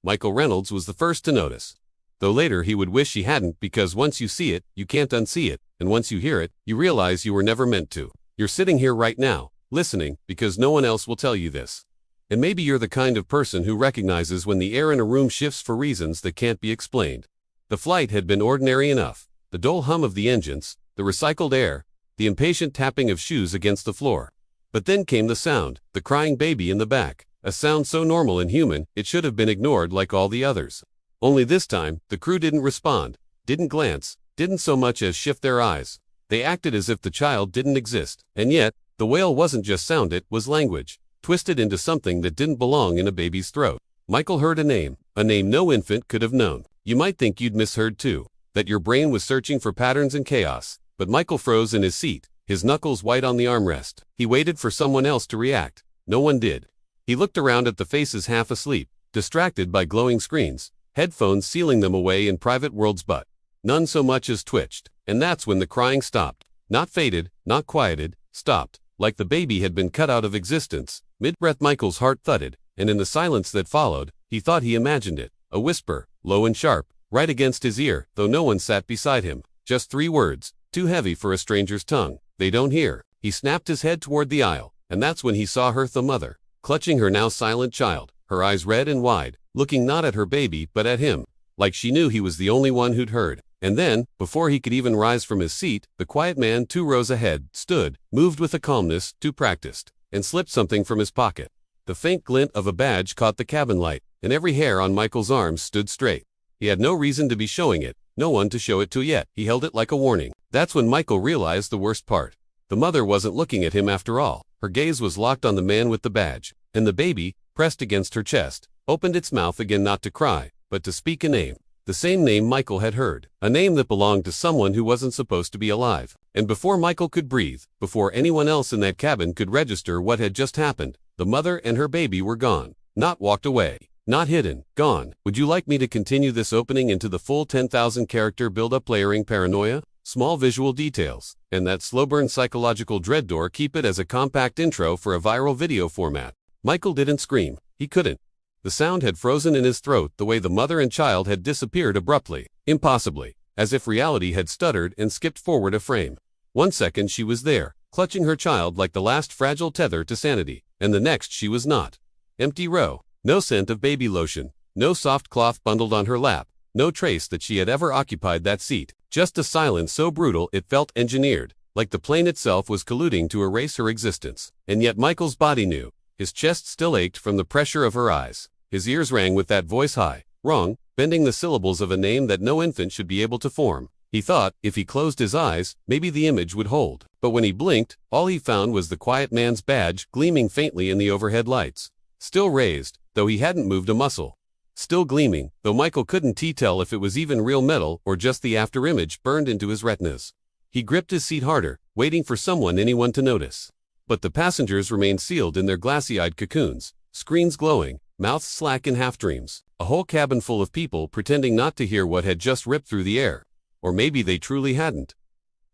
Michael Reynolds was the first to notice. Though later he would wish he hadn't, because once you see it, you can't unsee it, and once you hear it, you realize you were never meant to. You're sitting here right now, listening, because no one else will tell you this. And maybe you're the kind of person who recognizes when the air in a room shifts for reasons that can't be explained. The flight had been ordinary enough. The dull hum of the engines, the recycled air, the impatient tapping of shoes against the floor. But then came the sound, the crying baby in the back, a sound so normal and human, it should have been ignored like all the others. Only this time, the crew didn't respond, didn't glance, didn't so much as shift their eyes. They acted as if the child didn't exist, and yet, the wail wasn't just sound, it was language, twisted into something that didn't belong in a baby's throat. Michael heard a name no infant could have known. You might think you'd misheard too, that your brain was searching for patterns in chaos, but Michael froze in his seat, his knuckles white on the armrest. He waited for someone else to react. No one did. He looked around at the faces half asleep, distracted by glowing screens, headphones sealing them away in private worlds, but none so much as twitched. And that's when the crying stopped. Not faded, not quieted, stopped, like the baby had been cut out of existence. Mid-breath Michael's heart thudded, and in the silence that followed, he thought he imagined it. A whisper, low and sharp, right against his ear, though no one sat beside him. Just 3 words, too heavy for a stranger's tongue. They don't hear. He snapped his head toward the aisle, and that's when he saw her, the mother, clutching her now silent child, her eyes red and wide, looking not at her baby but at him, like she knew he was the only one who'd heard. And then, before he could even rise from his seat, the quiet man 2 rows ahead stood, moved with a calmness too practiced, and slipped something from his pocket. The faint glint of a badge caught the cabin light, and every hair on Michael's arms stood straight. He had no reason to be showing it, no one to show it to yet. He held it like a warning. That's when Michael realized the worst part. The mother wasn't looking at him after all. Her gaze was locked on the man with the badge, and the baby, pressed against her chest, opened its mouth again, not to cry, but to speak a name. The same name Michael had heard, a name that belonged to someone who wasn't supposed to be alive. And before Michael could breathe, before anyone else in that cabin could register what had just happened, the mother and her baby were gone. Not walked away, not hidden, gone. Would you like me to continue this opening into the full 10,000 character build-up, layering paranoia, small visual details, and that slow-burn psychological dread, or keep it as a compact intro for a viral video format? Michael didn't scream. He couldn't. The sound had frozen in his throat the way the mother and child had disappeared abruptly, impossibly, as if reality had stuttered and skipped forward a frame. 1 second she was there, clutching her child like the last fragile tether to sanity, and the next she was not. Empty row. No scent of baby lotion, no soft cloth bundled on her lap, no trace that she had ever occupied that seat. Just a silence so brutal it felt engineered, like the plane itself was colluding to erase her existence. And yet Michael's body knew. His chest still ached from the pressure of her eyes. His ears rang with that voice, high, wrong, bending the syllables of a name that no infant should be able to form. He thought, if he closed his eyes, maybe the image would hold. But when he blinked, all he found was the quiet man's badge gleaming faintly in the overhead lights. Still raised, though he hadn't moved a muscle. Still gleaming, though Michael couldn't tell if it was even real metal or just the afterimage burned into his retinas. He gripped his seat harder, waiting for anyone to notice. But the passengers remained sealed in their glassy-eyed cocoons, screens glowing, mouths slack in half-dreams. A whole cabin full of people pretending not to hear what had just ripped through the air. Or maybe they truly hadn't.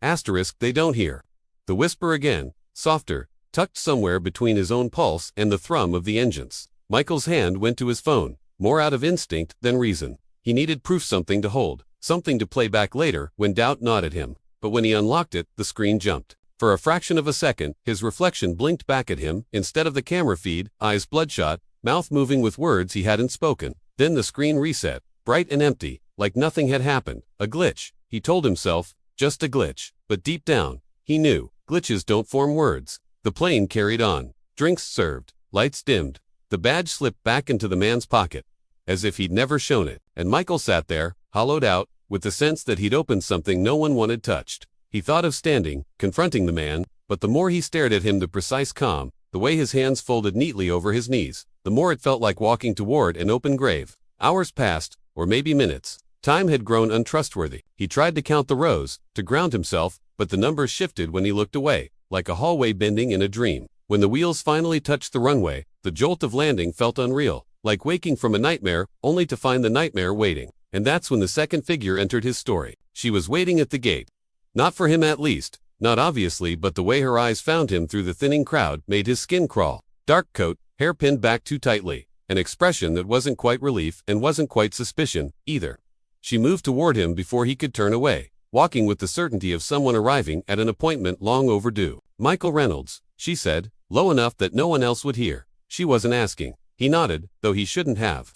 Asterisk, they don't hear. The whisper again, softer, tucked somewhere between his own pulse and the thrum of the engines. Michael's hand went to his phone, more out of instinct than reason. He needed proof, something to hold, something to play back later when doubt gnawed at him. But when he unlocked it, the screen jumped. For a fraction of a second, his reflection blinked back at him instead of the camera feed, eyes bloodshot, mouth moving with words he hadn't spoken. Then the screen reset, bright and empty, like nothing had happened. A glitch, he told himself, just a glitch. But deep down, he knew, glitches don't form words. The plane carried on. Drinks served, lights dimmed. The badge slipped back into the man's pocket, as if he'd never shown it. And Michael sat there, hollowed out, with the sense that he'd opened something no one wanted touched. He thought of standing, confronting the man, but the more he stared at him, the precise calm, the way his hands folded neatly over his knees, the more it felt like walking toward an open grave. Hours passed, or maybe minutes. Time had grown untrustworthy. He tried to count the rows, to ground himself, but the numbers shifted when he looked away, like a hallway bending in a dream. When the wheels finally touched the runway, the jolt of landing felt unreal, like waking from a nightmare, only to find the nightmare waiting. And that's when the second figure entered his story. She was waiting at the gate. Not for him, at least, not obviously, but the way her eyes found him through the thinning crowd made his skin crawl. Dark coat, hair pinned back too tightly, an expression that wasn't quite relief and wasn't quite suspicion, either. She moved toward him before he could turn away, walking with the certainty of someone arriving at an appointment long overdue. "Michael Reynolds," she said, low enough that no one else would hear. She wasn't asking. He nodded, though he shouldn't have.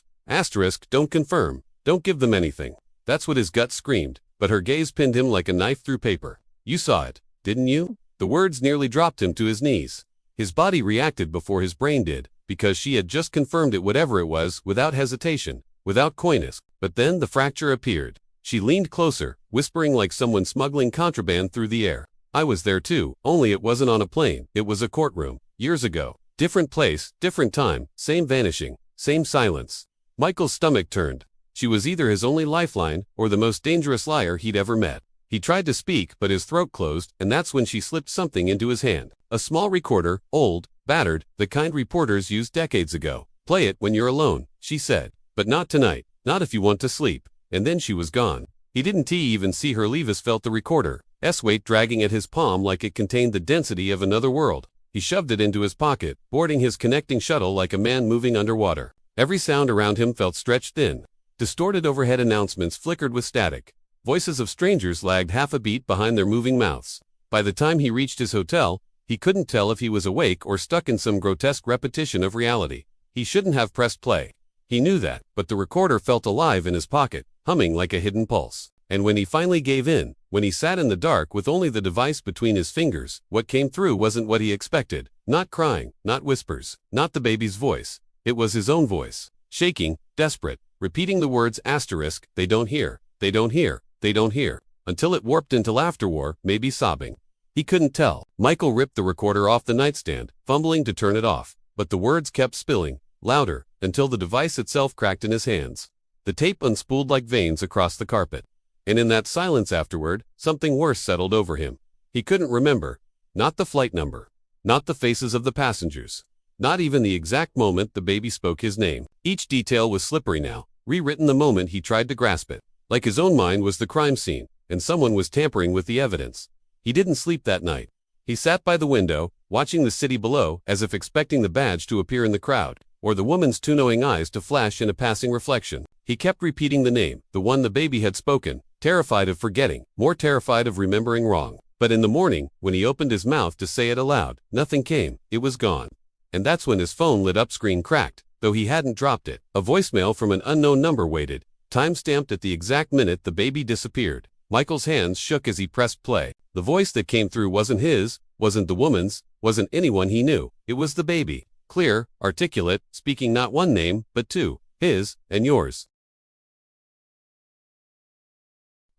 Don't confirm. Don't give them anything. That's what his gut screamed, but her gaze pinned him like a knife through paper. "You saw it, didn't you?" The words nearly dropped him to his knees. His body reacted before his brain did, because she had just confirmed it, whatever it was, without hesitation, without coyness. But then the fracture appeared. She leaned closer, whispering like someone smuggling contraband through the air. "I was there too, only it wasn't on a plane, it was a courtroom. Years ago. Different place, different time, same vanishing, same silence." Michael's stomach turned. She was either his only lifeline, or the most dangerous liar he'd ever met. He tried to speak, but his throat closed, and that's when she slipped something into his hand. A small recorder, old, battered, the kind reporters used decades ago. "Play it when you're alone," she said. "But not tonight, not if you want to sleep." And then she was gone. He didn't even see her leave as felt the recorder's weight dragging at his palm like it contained the density of another world. He shoved it into his pocket, boarding his connecting shuttle like a man moving underwater. Every sound around him felt stretched thin. Distorted overhead announcements flickered with static. Voices of strangers lagged half a beat behind their moving mouths. By the time he reached his hotel, he couldn't tell if he was awake or stuck in some grotesque repetition of reality. He shouldn't have pressed play. He knew that, but the recorder felt alive in his pocket, humming like a hidden pulse. And when he finally gave in, when he sat in the dark with only the device between his fingers, what came through wasn't what he expected. Not crying, not whispers, not the baby's voice. It was his own voice, shaking, desperate, repeating the words asterisk, "They don't hear, they don't hear, they don't hear," until it warped into laughter war, maybe sobbing. He couldn't tell. Michael ripped the recorder off the nightstand, fumbling to turn it off, but the words kept spilling, louder, until the device itself cracked in his hands. The tape unspooled like veins across the carpet. And in that silence afterward, something worse settled over him. He couldn't remember. Not the flight number. Not the faces of the passengers. Not even the exact moment the baby spoke his name. Each detail was slippery now, rewritten the moment he tried to grasp it. Like his own mind was the crime scene, and someone was tampering with the evidence. He didn't sleep that night. He sat by the window, watching the city below, as if expecting the badge to appear in the crowd, or the woman's two knowing eyes to flash in a passing reflection. He kept repeating the name, the one the baby had spoken, terrified of forgetting, more terrified of remembering wrong. But in the morning, when he opened his mouth to say it aloud, nothing came. It was gone. And that's when his phone lit up, screen cracked, though he hadn't dropped it. A voicemail from an unknown number waited, time-stamped at the exact minute the baby disappeared. Michael's hands shook as he pressed play. The voice that came through wasn't his, wasn't the woman's, wasn't anyone he knew. It was the baby. Clear, articulate, speaking not one name, but two. His, and yours.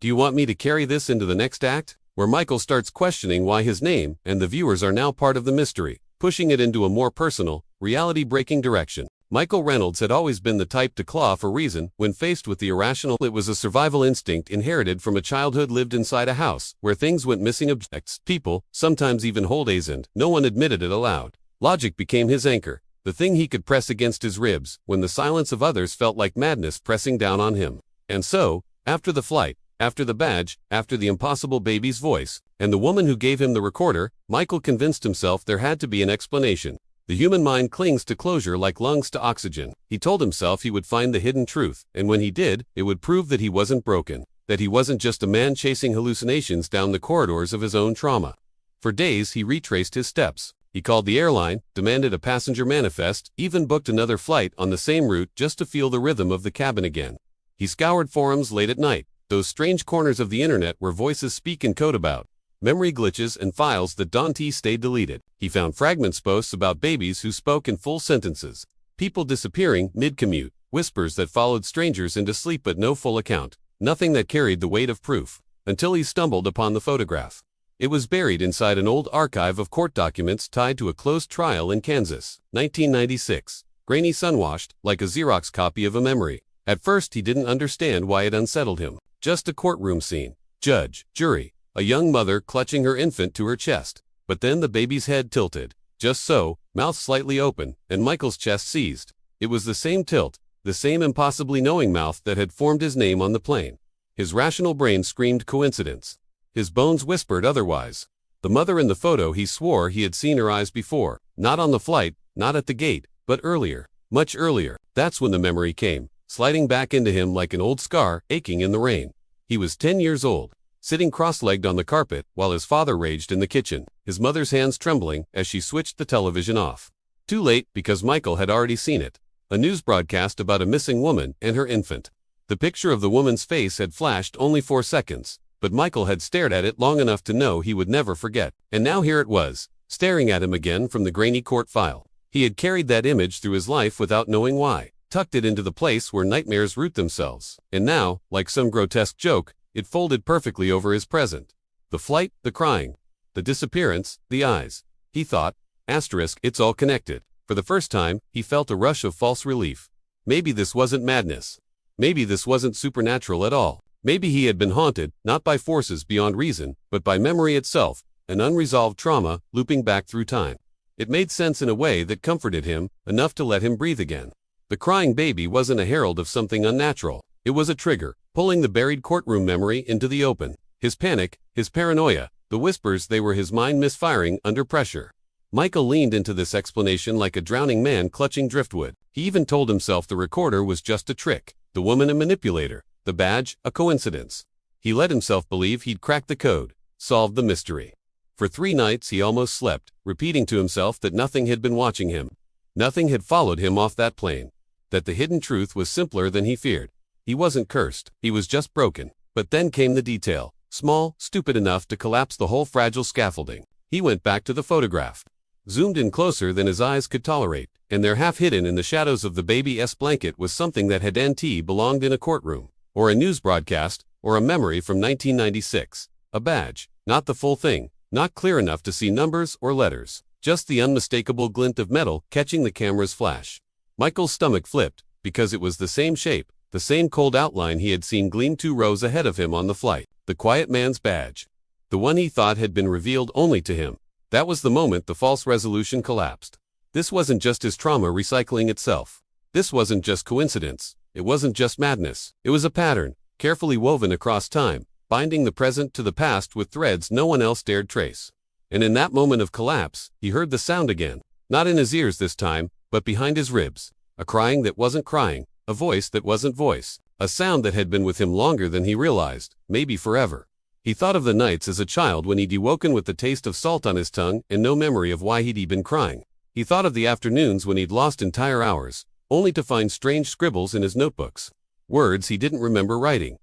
"Do you want me to carry this into the next act?" Where Michael starts questioning why his name and the viewers are now part of the mystery, pushing it into a more personal, reality-breaking direction. Michael Reynolds had always been the type to claw for reason when faced with the irrational. It was a survival instinct inherited from a childhood lived inside a house where things went missing, objects, people, sometimes even holidays, and no one admitted it aloud. Logic became his anchor, the thing he could press against his ribs when the silence of others felt like madness pressing down on him. And so, after the flight, after the badge, after the impossible baby's voice, and the woman who gave him the recorder, Michael convinced himself there had to be an explanation. The human mind clings to closure like lungs to oxygen. He told himself he would find the hidden truth, and when he did, it would prove that he wasn't broken, that he wasn't just a man chasing hallucinations down the corridors of his own trauma. For days he retraced his steps. He called the airline, demanded a passenger manifest, even booked another flight on the same route just to feel the rhythm of the cabin again. He scoured forums late at night, those strange corners of the internet where voices speak in code about memory glitches and files that don't stay deleted. He found fragments posts about babies who spoke in full sentences, people disappearing mid-commute, whispers that followed strangers into sleep but no full account, nothing that carried the weight of proof, until he stumbled upon the photograph. It was buried inside an old archive of court documents tied to a closed trial in Kansas, 1996, grainy sunwashed, like a Xerox copy of a memory. At first he didn't understand why it unsettled him. Just a courtroom scene. Judge, jury, a young mother clutching her infant to her chest. But then the baby's head tilted. Just so, mouth slightly open, and Michael's chest seized. It was the same tilt, the same impossibly knowing mouth that had formed his name on the plane. His rational brain screamed coincidence. His bones whispered otherwise. The mother in the photo, he swore he had seen her eyes before. Not on the flight, not at the gate, but earlier. Much earlier. That's when the memory came, sliding back into him like an old scar aching in the rain. He was 10 years old, sitting cross-legged on the carpet while his father raged in the kitchen, his mother's hands trembling as she switched the television off. Too late, because Michael had already seen it. A news broadcast about a missing woman and her infant. The picture of the woman's face had flashed only 4 seconds, but Michael had stared at it long enough to know he would never forget. And now here it was, staring at him again from the grainy court file. He had carried that image through his life without knowing why, tucked it into the place where nightmares root themselves. And now, like some grotesque joke, it folded perfectly over his present. The flight, the crying, the disappearance, the eyes. He thought, it's all connected. For the first time, he felt a rush of false relief. Maybe this wasn't madness. Maybe this wasn't supernatural at all. Maybe he had been haunted, not by forces beyond reason, but by memory itself, an unresolved trauma looping back through time. It made sense in a way that comforted him, enough to let him breathe again. The crying baby wasn't a herald of something unnatural. It was a trigger, pulling the buried courtroom memory into the open. His panic, his paranoia, the whispers, they were his mind misfiring under pressure. Michael leaned into this explanation like a drowning man clutching driftwood. He even told himself the recorder was just a trick, the woman a manipulator, the badge a coincidence. He let himself believe he'd cracked the code, solved the mystery. For 3 nights he almost slept, repeating to himself that nothing had been watching him. Nothing had followed him off that plane. That the hidden truth was simpler than he feared. He wasn't cursed, he was just broken. But then came the detail, small, stupid enough to collapse the whole fragile scaffolding. He went back to the photograph. Zoomed in closer than his eyes could tolerate, and there, half hidden in the shadows of the baby's blanket, was something that had belonged in a courtroom, or a news broadcast, or a memory from 1996. A badge, not the full thing, not clear enough to see numbers or letters, just the unmistakable glint of metal catching the camera's flash. Michael's stomach flipped, because it was the same shape, the same cold outline he had seen gleam 2 rows ahead of him on the flight. The quiet man's badge. The one he thought had been revealed only to him. That was the moment the false resolution collapsed. This wasn't just his trauma recycling itself. This wasn't just coincidence. It wasn't just madness. It was a pattern, carefully woven across time, binding the present to the past with threads no one else dared trace. And in that moment of collapse, he heard the sound again. Not in his ears this time, but behind his ribs. A crying that wasn't crying, a voice that wasn't voice, a sound that had been with him longer than he realized, maybe forever. He thought of the nights as a child when he'd woken with the taste of salt on his tongue and no memory of why he'd been crying. He thought of the afternoons when he'd lost entire hours, only to find strange scribbles in his notebooks. Words he didn't remember writing.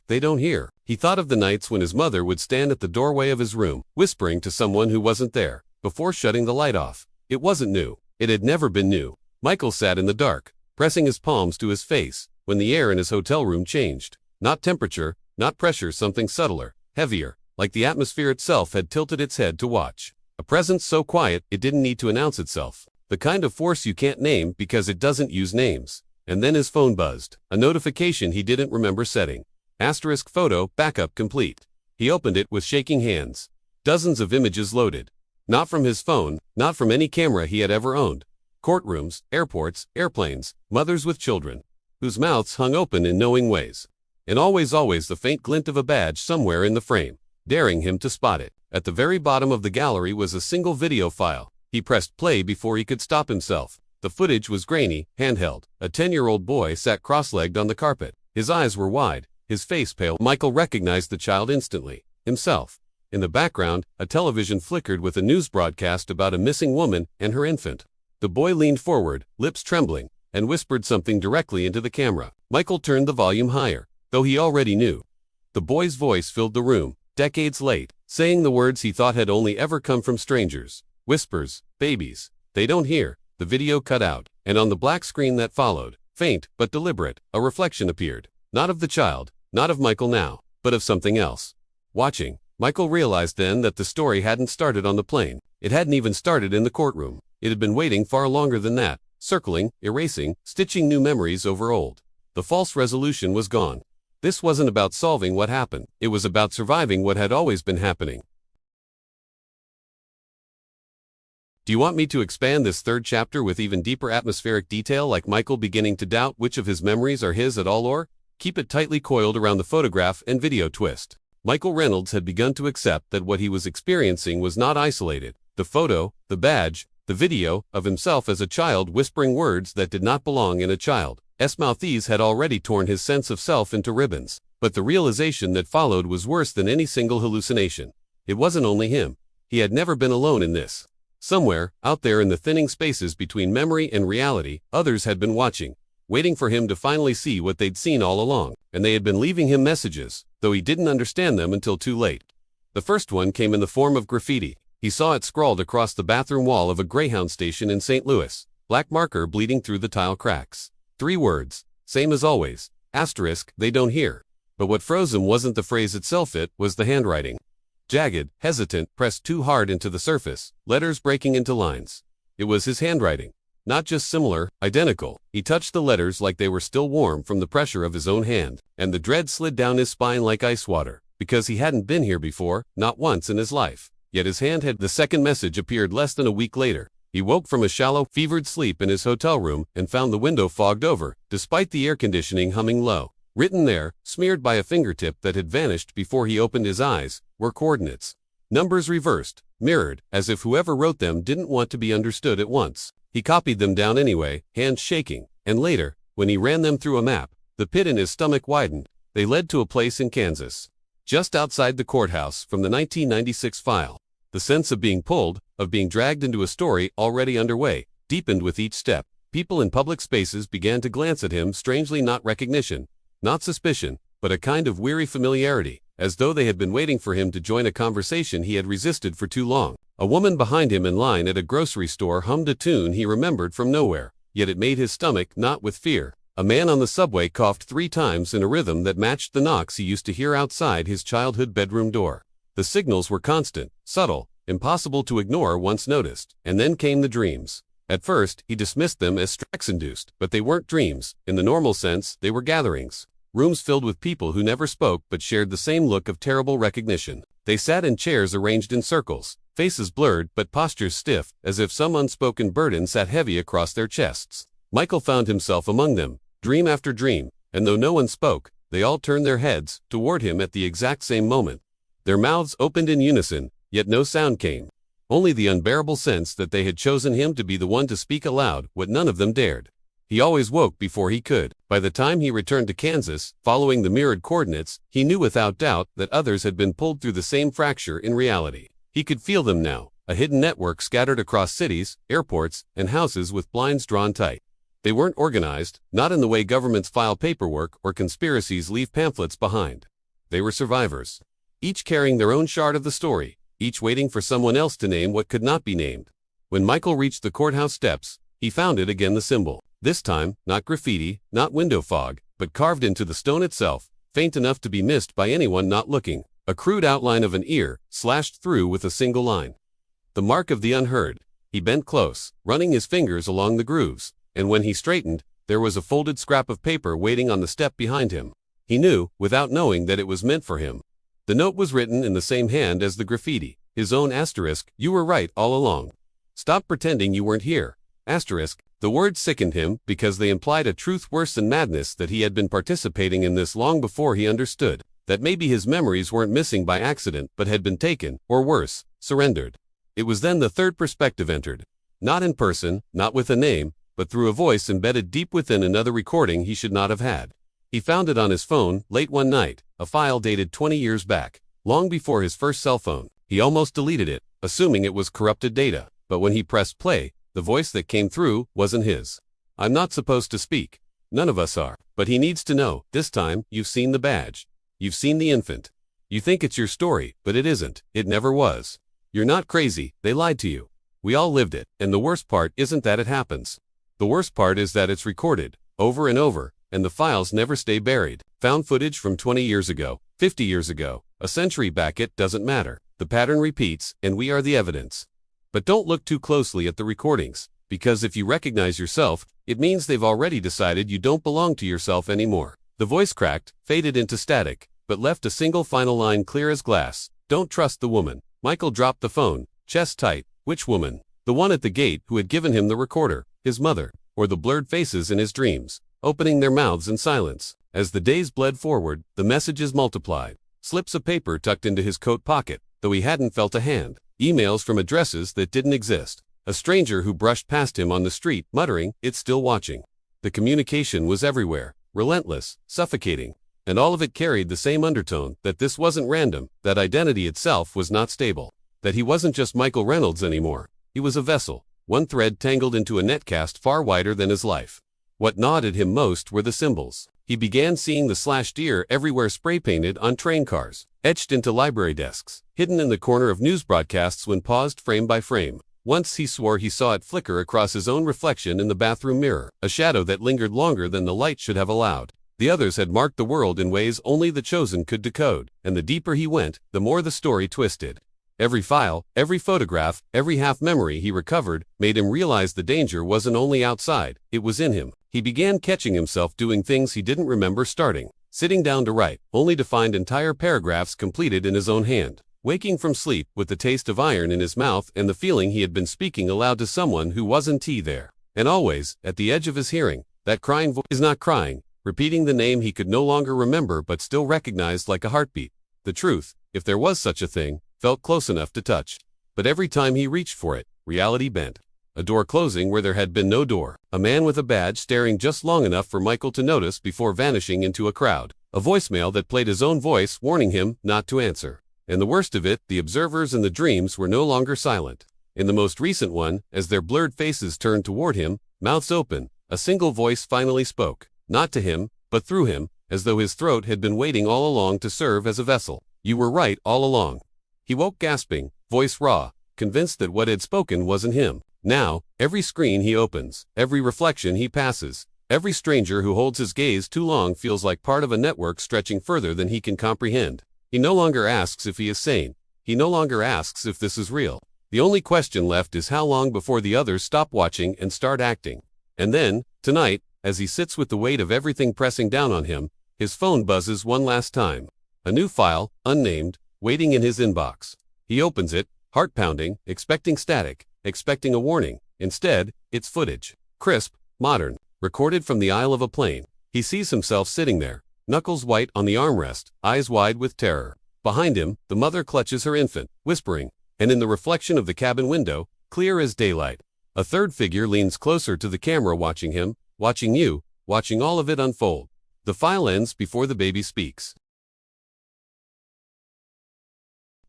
They don't hear. He thought of the nights when his mother would stand at the doorway of his room, whispering to someone who wasn't there, before shutting the light off. It wasn't new. It had never been new. Michael sat in the dark, pressing his palms to his face, when the air in his hotel room changed. Not temperature, not pressure, something subtler, heavier, like the atmosphere itself had tilted its head to watch. A presence so quiet it didn't need to announce itself. The kind of force you can't name because it doesn't use names. And then his phone buzzed. A notification he didn't remember setting. Photo, backup complete. He opened it with shaking hands. Dozens of images loaded. Not from his phone, not from any camera he had ever owned. Courtrooms, airports, airplanes, mothers with children, whose mouths hung open in knowing ways. And always the faint glint of a badge somewhere in the frame, daring him to spot it. At the very bottom of the gallery was a single video file. He pressed play before he could stop himself. The footage was grainy, handheld. A 10-year-old boy sat cross-legged on the carpet. His eyes were wide, his face pale. Michael recognized the child instantly. Himself. In the background, a television flickered with a news broadcast about a missing woman and her infant. The boy leaned forward, lips trembling, and whispered something directly into the camera. Michael turned the volume higher, though he already knew. The boy's voice filled the room, decades late, saying the words he thought had only ever come from strangers. Whispers, babies. They don't hear. The video cut out, and on the black screen that followed, faint but deliberate, a reflection appeared. Not of the child, not of Michael now, but of something else. Watching, Michael realized then that the story hadn't started on the plane. It hadn't even started in the courtroom. It had been waiting far longer than that, circling, erasing, stitching new memories over old. The false resolution was gone. This wasn't about solving what happened. It was about surviving what had always been happening. Do you want me to expand this 3rd chapter with even deeper atmospheric detail, like Michael beginning to doubt which of his memories are his at all, or keep it tightly coiled around the photograph and video twist? Michael Reynolds had begun to accept that what he was experiencing was not isolated. The photo, the badge, The video, of himself as a child whispering words that did not belong in a child's mouth, had already torn his sense of self into ribbons. But the realization that followed was worse than any single hallucination. It wasn't only him. He had never been alone in this. Somewhere, out there in the thinning spaces between memory and reality, others had been watching, waiting for him to finally see what they'd seen all along, and they had been leaving him messages, though he didn't understand them until too late. The first one came in the form of graffiti. He saw it scrawled across the bathroom wall of a Greyhound station in St. Louis, black marker bleeding through the tile cracks. 3 words, same as always, asterisk, they don't hear. But what froze him wasn't the phrase itself, it was the handwriting. Jagged, hesitant, pressed too hard into the surface, letters breaking into lines. It was his handwriting. Not just similar, identical. He touched the letters like they were still warm from the pressure of his own hand, and the dread slid down his spine like ice water, because he hadn't been here before, not once in his life. Yet his hand had. The second message appeared less than a week later. He woke from a shallow, fevered sleep in his hotel room and found the window fogged over, despite the air conditioning humming low. Written there, smeared by a fingertip that had vanished before he opened his eyes, were coordinates. Numbers reversed, mirrored, as if whoever wrote them didn't want to be understood at once. He copied them down anyway, hands shaking, and later, when he ran them through a map, the pit in his stomach widened. They led to a place in Kansas, just outside the courthouse from the 1996 file. The sense of being pulled, of being dragged into a story already underway, deepened with each step. People in public spaces began to glance at him, strangely, not recognition, not suspicion, but a kind of weary familiarity, as though they had been waiting for him to join a conversation he had resisted for too long. A woman behind him in line at a grocery store hummed a tune he remembered from nowhere, yet it made his stomach knot with fear. A man on the subway coughed 3 times in a rhythm that matched the knocks he used to hear outside his childhood bedroom door. The signals were constant, subtle, impossible to ignore once noticed. And then came the dreams. At first, he dismissed them as stress-induced, but they weren't dreams. In the normal sense, they were gatherings. Rooms filled with people who never spoke but shared the same look of terrible recognition. They sat in chairs arranged in circles, faces blurred but postures stiff, as if some unspoken burden sat heavy across their chests. Michael found himself among them, dream after dream, and though no one spoke, they all turned their heads toward him at the exact same moment. Their mouths opened in unison, yet no sound came. Only the unbearable sense that they had chosen him to be the one to speak aloud what none of them dared. He always woke before he could. By the time he returned to Kansas, following the mirrored coordinates, he knew without doubt that others had been pulled through the same fracture in reality. He could feel them now, a hidden network scattered across cities, airports, and houses with blinds drawn tight. They weren't organized, not in the way governments file paperwork or conspiracies leave pamphlets behind. They were survivors, each carrying their own shard of the story, each waiting for someone else to name what could not be named. When Michael reached the courthouse steps, he found it again, the symbol. This time, not graffiti, not window fog, but carved into the stone itself, faint enough to be missed by anyone not looking. A crude outline of an ear, slashed through with a single line. The mark of the unheard. He bent close, running his fingers along the grooves, and when he straightened, there was a folded scrap of paper waiting on the step behind him. He knew, without knowing, that it was meant for him. The note was written in the same hand as the graffiti, his own asterisk. You were right all along. Stop pretending you weren't here. Asterisk. The words sickened him because they implied a truth worse than madness, that he had been participating in this long before he understood, that maybe his memories weren't missing by accident but had been taken, or worse, surrendered. It was then the third perspective entered. Not in person, not with a name, but through a voice embedded deep within another recording he should not have had. He found it on his phone, late one night, a file dated 20 years back, long before his first cell phone. He almost deleted it, assuming it was corrupted data, but when he pressed play, the voice that came through wasn't his. I'm not supposed to speak. None of us are. But he needs to know. This time, you've seen the badge. You've seen the infant. You think it's your story, but it isn't. It never was. You're not crazy. They lied to you. We all lived it. And the worst part isn't that it happens. The worst part is that it's recorded, over and over, and the files never stay buried. Found footage from 20 years ago, 50 years ago, a century back, it doesn't matter. The pattern repeats, and we are the evidence. But don't look too closely at the recordings, because if you recognize yourself, it means they've already decided you don't belong to yourself anymore. The voice cracked, faded into static, but left a single final line clear as glass. Don't trust the woman. Michael dropped the phone, chest tight. Which woman? The one at the gate who had given him the recorder, his mother, or the blurred faces in his dreams, opening their mouths in silence. As the days bled forward, the messages multiplied. Slips of paper tucked into his coat pocket, though he hadn't felt a hand. Emails from addresses that didn't exist. A stranger who brushed past him on the street, muttering, "It's still watching." The communication was everywhere, relentless, suffocating, and all of it carried the same undertone, that this wasn't random, that identity itself was not stable, that he wasn't just Michael Reynolds anymore. He was a vessel, one thread tangled into a net cast far wider than his life. What gnawed at him most were the symbols. He began seeing the slashed ear everywhere, spray-painted on train cars, etched into library desks, hidden in the corner of news broadcasts when paused frame by frame. Once he swore he saw it flicker across his own reflection in the bathroom mirror, a shadow that lingered longer than the light should have allowed. The others had marked the world in ways only the chosen could decode, and the deeper he went, the more the story twisted. Every file, every photograph, every half-memory he recovered made him realize the danger wasn't only outside, it was in him. He began catching himself doing things he didn't remember starting, sitting down to write, only to find entire paragraphs completed in his own hand, waking from sleep with the taste of iron in his mouth and the feeling he had been speaking aloud to someone who wasn't there. And always, at the edge of his hearing, that crying voice is not crying, repeating the name he could no longer remember but still recognized like a heartbeat. The truth, if there was such a thing, felt close enough to touch. But every time he reached for it, reality bent. A door closing where there had been no door. A man with a badge staring just long enough for Michael to notice before vanishing into a crowd. A voicemail that played his own voice warning him not to answer. And the worst of it, the observers in the dreams were no longer silent. In the most recent one, as their blurred faces turned toward him, mouths open, a single voice finally spoke. Not to him, but through him, as though his throat had been waiting all along to serve as a vessel. "You were right all along." He woke gasping, voice raw, convinced that what had spoken wasn't him. Now, every screen he opens, every reflection he passes, every stranger who holds his gaze too long feels like part of a network stretching further than he can comprehend. He no longer asks if he is sane. He no longer asks if this is real. The only question left is how long before the others stop watching and start acting. And then, tonight, as he sits with the weight of everything pressing down on him, his phone buzzes one last time. A new file, unnamed, waiting in his inbox. He opens it, heart pounding, expecting static, expecting a warning. Instead, it's footage. Crisp, modern, recorded from the aisle of a plane. He sees himself sitting there, knuckles white on the armrest, eyes wide with terror. Behind him, the mother clutches her infant, whispering, and in the reflection of the cabin window, clear as daylight, a third figure leans closer to the camera, watching him, watching you, watching all of it unfold. The file ends before the baby speaks.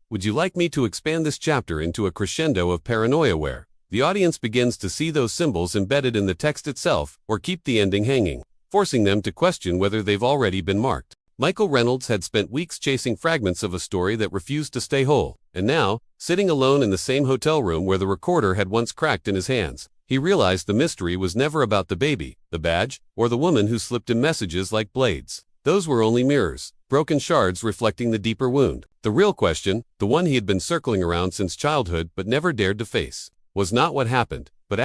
Would you like me to expand this chapter into a crescendo of paranoia where the audience begins to see those symbols embedded in the text itself, or keep the ending hanging, forcing them to question whether they've already been marked? Michael Reynolds had spent weeks chasing fragments of a story that refused to stay whole, and now, sitting alone in the same hotel room where the recorder had once cracked in his hands, he realized the mystery was never about the baby, the badge, or the woman who slipped him messages like blades. Those were only mirrors, broken shards reflecting the deeper wound. The real question, the one he had been circling around since childhood but never dared to face, was not what happened, but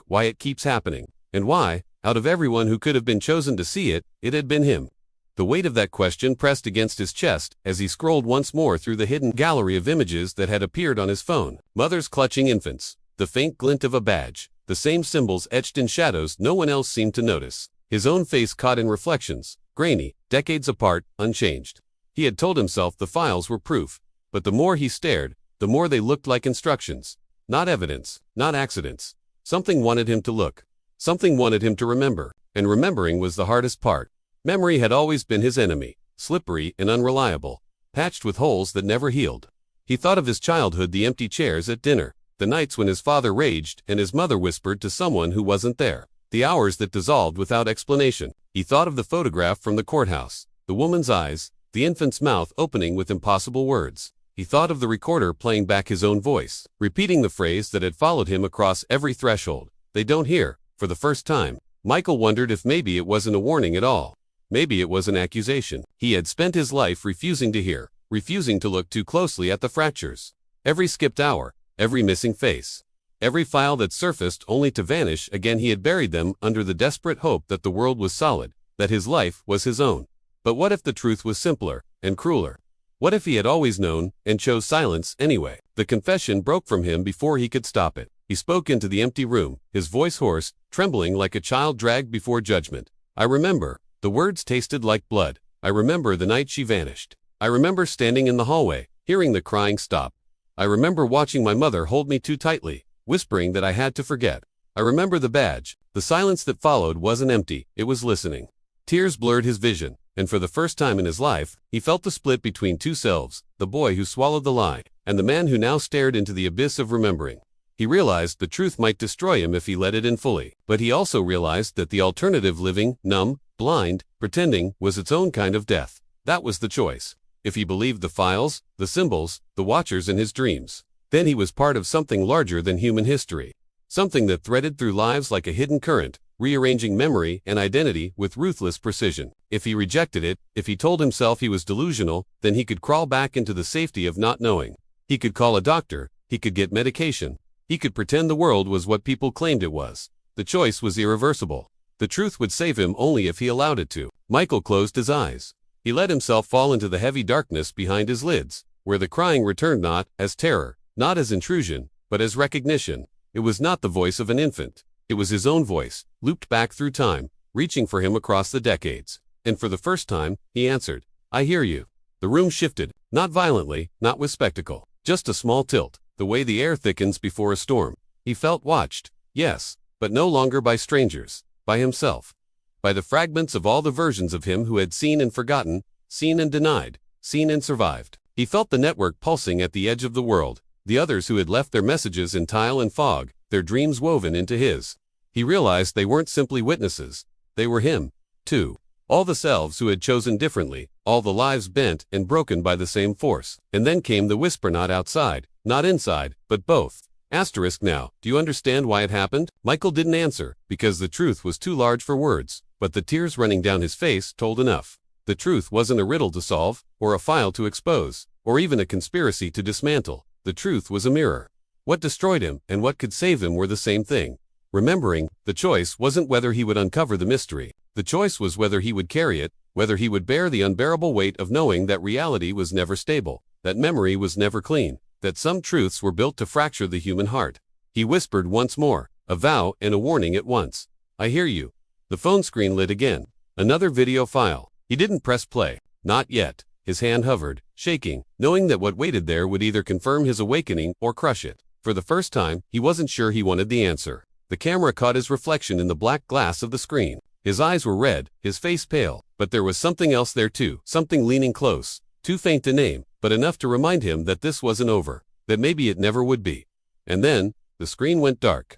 why it keeps happening, and why, out of everyone who could have been chosen to see it, it had been him. The weight of that question pressed against his chest as he scrolled once more through the hidden gallery of images that had appeared on his phone. Mothers clutching infants, the faint glint of a badge, the same symbols etched in shadows no one else seemed to notice. His own face caught in reflections, grainy, decades apart, unchanged. He had told himself the files were proof, but the more he stared, the more they looked like instructions. Not evidence, not accidents. Something wanted him to look. Something wanted him to remember, and remembering was the hardest part. Memory had always been his enemy, slippery and unreliable, patched with holes that never healed. He thought of his childhood, the empty chairs at dinner, the nights when his father raged and his mother whispered to someone who wasn't there, the hours that dissolved without explanation. He thought of the photograph from the courthouse, the woman's eyes, the infant's mouth opening with impossible words. He thought of the recorder playing back his own voice, repeating the phrase that had followed him across every threshold. They don't hear. For the first time, Michael wondered if maybe it wasn't a warning at all. Maybe it was an accusation. He had spent his life refusing to hear, refusing to look too closely at the fractures. Every skipped hour, every missing face, every file that surfaced only to vanish again, he had buried them under the desperate hope that the world was solid, that his life was his own. But what if the truth was simpler and crueler? What if he had always known and chose silence anyway? The confession broke from him before he could stop it. He spoke into the empty room, his voice hoarse, trembling like a child dragged before judgment. I remember. The words tasted like blood. I remember the night she vanished. I remember standing in the hallway, hearing the crying stop. I remember watching my mother hold me too tightly, whispering that I had to forget. I remember the badge. The silence that followed wasn't empty, it was listening. Tears blurred his vision, and for the first time in his life, he felt the split between two selves, the boy who swallowed the lie, and the man who now stared into the abyss of remembering. He realized the truth might destroy him if he let it in fully, but he also realized that the alternative, living, numb, blind, pretending, was its own kind of death. That was the choice. If he believed the files, the symbols, the watchers in his dreams, then he was part of something larger than human history. Something that threaded through lives like a hidden current, rearranging memory and identity with ruthless precision. If he rejected it, if he told himself he was delusional, then he could crawl back into the safety of not knowing. He could call a doctor, he could get medication, he could pretend the world was what people claimed it was. The choice was irreversible. The truth would save him only if he allowed it to. Michael closed his eyes. He let himself fall into the heavy darkness behind his lids, where the crying returned not as terror, not as intrusion, but as recognition. It was not the voice of an infant. It was his own voice, looped back through time, reaching for him across the decades. And for the first time, he answered, "I hear you." The room shifted, not violently, not with spectacle, just a small tilt, the way the air thickens before a storm. He felt watched, yes, but no longer by strangers, by himself, by the fragments of all the versions of him who had seen and forgotten, seen and denied, seen and survived. He felt the network pulsing at the edge of the world, the others who had left their messages in tile and fog, their dreams woven into his. He realized they weren't simply witnesses, they were him, too. All the selves who had chosen differently, all the lives bent and broken by the same force. And then came the whisper, not outside, not inside, but both. Asterisk now, do you understand why it happened? Michael didn't answer, because the truth was too large for words, but the tears running down his face told enough. The truth wasn't a riddle to solve, or a file to expose, or even a conspiracy to dismantle. The truth was a mirror. What destroyed him and what could save him were the same thing. Remembering, the choice wasn't whether he would uncover the mystery. The choice was whether he would carry it, whether he would bear the unbearable weight of knowing that reality was never stable, that memory was never clean, that some truths were built to fracture the human heart. He whispered once more, a vow and a warning at once. "I hear you." The phone screen lit again. Another video file. He didn't press play. Not yet. His hand hovered, shaking, knowing that what waited there would either confirm his awakening or crush it. For the first time, he wasn't sure he wanted the answer. The camera caught his reflection in the black glass of the screen. His eyes were red, his face pale, but there was something else there too, something leaning close, too faint to name, but enough to remind him that this wasn't over, that maybe it never would be. And then, the screen went dark.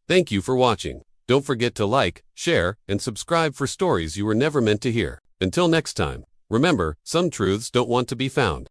Thank you for watching. Don't forget to like, share, and subscribe for stories you were never meant to hear. Until next time, remember, some truths don't want to be found.